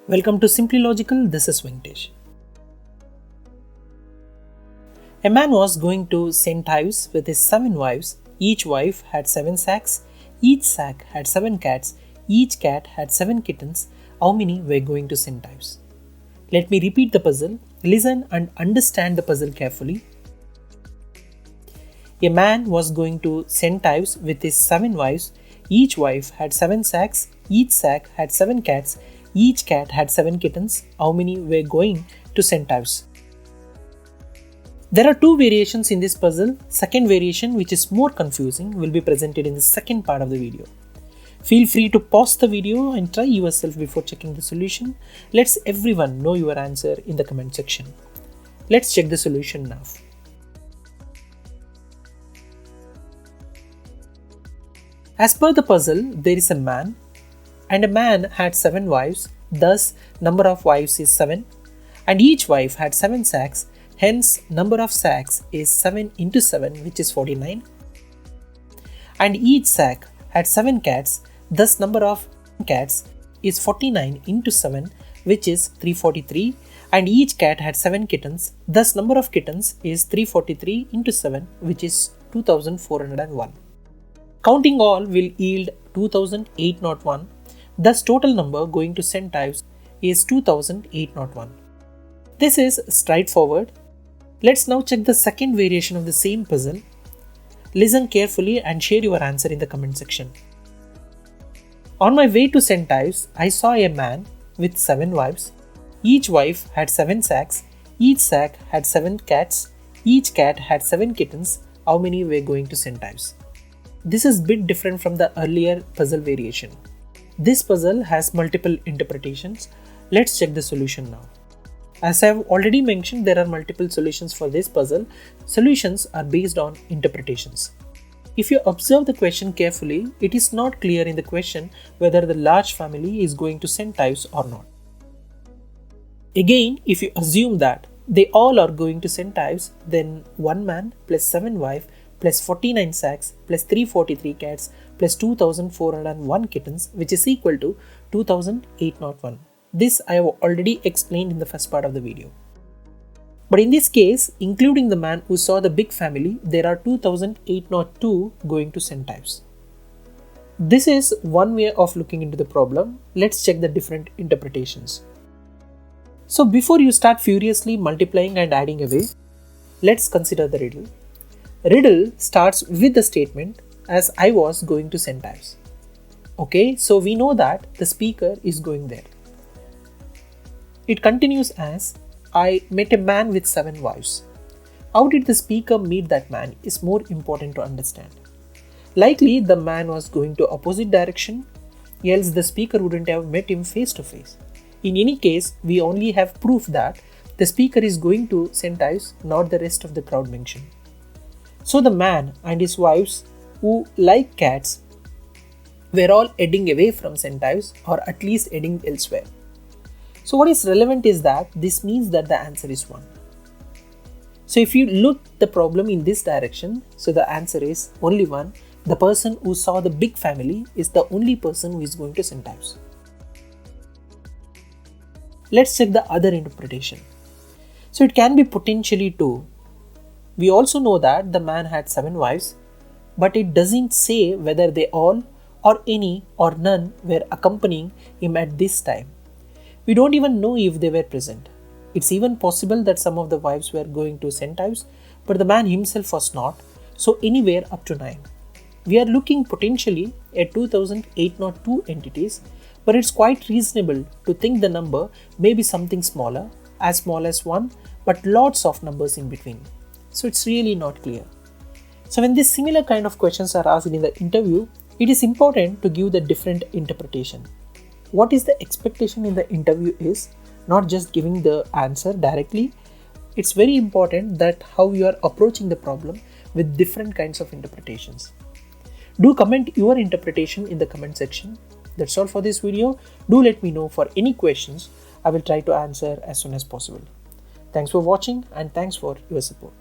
Welcome to Simply Logical, this is Venkatesh. A man was going to St. Ives with his 7 wives. Each wife had 7 sacks, each sack had 7 cats, each cat had 7 kittens. How many were going to St. Ives? Let me repeat the puzzle. Listen and understand the puzzle carefully. A man was going to St. Ives with his 7 wives. Each wife had 7 sacks, each sack had 7 cats, each cat had 7 kittens. How many were going to St. Ives? There are 2 variations in this puzzle. Second variation, which is more confusing, will be presented in the second part of the video. Feel free to pause the video and try yourself before checking the solution. Let's everyone know your answer in the comment section. Let's check the solution now. As per the puzzle, there is a man, and a man had 7 wives, thus number of wives is 7, and each wife had 7 sacks, hence number of sacks is 7 into 7, which is 49, and each sack had 7 cats, thus number of cats is 49 into 7, which is 343, and each cat had 7 kittens, thus number of kittens is 343 into 7, which is 2401. Counting all will yield 2801. Thus total number going to St. Ives is 2801. This is straightforward. Let's now check the second variation of the same puzzle. Listen carefully and share your answer in the comment section. On my way to St. Ives, I saw a man with 7 wives. Each wife had 7 sacks, each sack had 7 cats, each cat had 7 kittens. How many were going to St. Ives? This is a bit different from the earlier puzzle variation. This puzzle has multiple interpretations. Let's check the solution now. As I have already mentioned, there are multiple solutions for this puzzle. Solutions are based on interpretations. If you observe the question carefully, it is not clear in the question whether the large family is going to St. Ives or not. Again, if you assume that they all are going to St. Ives, then 1 man plus 7 wives plus 49 sacks plus 343 cats plus 2401 kittens, which is equal to 2801. This I have already explained in the first part of the video. But in this case, including the man who saw the big family, there are 2802 going to St. Ives. This is one way of looking into the problem. Let's check the different interpretations. So before you start furiously multiplying and adding away, let's consider the riddle. Riddle starts with the statement, as I was going to St. Ives. Okay, so we know that the speaker is going there. It continues as, I met a man with 7 wives. How did the speaker meet that man is more important to understand. Likely the man was going to opposite direction, else the speaker wouldn't have met him face to face. In any case, we only have proof that the speaker is going to St. Ives, not the rest of the crowd mentioned. So the man and his wives, who like cats, were all heading away from St. Ives, or at least heading elsewhere. So what is relevant is that this means that the answer is 1. So if you look the problem in this direction, so the answer is only 1. The person who saw the big family is the only person who is going to St. Ives. Let's check the other interpretation. So it can be potentially 2. We also know that the man had 7 wives, but it doesn't say whether they all or any or none were accompanying him at this time. We don't even know if they were present. It's even possible that some of the wives were going to St. Ives, but the man himself was not, so anywhere up to 9. We are looking potentially at 2802 entities, but it's quite reasonable to think the number may be something smaller, as small as 1, but lots of numbers in between. So it's really not clear. So when these similar kind of questions are asked in the interview, it is important to give the different interpretation. What is the expectation in the interview is not just giving the answer directly. It's very important that how you are approaching the problem with different kinds of interpretations. Do comment your interpretation in the comment section. That's all for this video. Do let me know for any questions. I will try to answer as soon as possible. Thanks for watching and thanks for your support.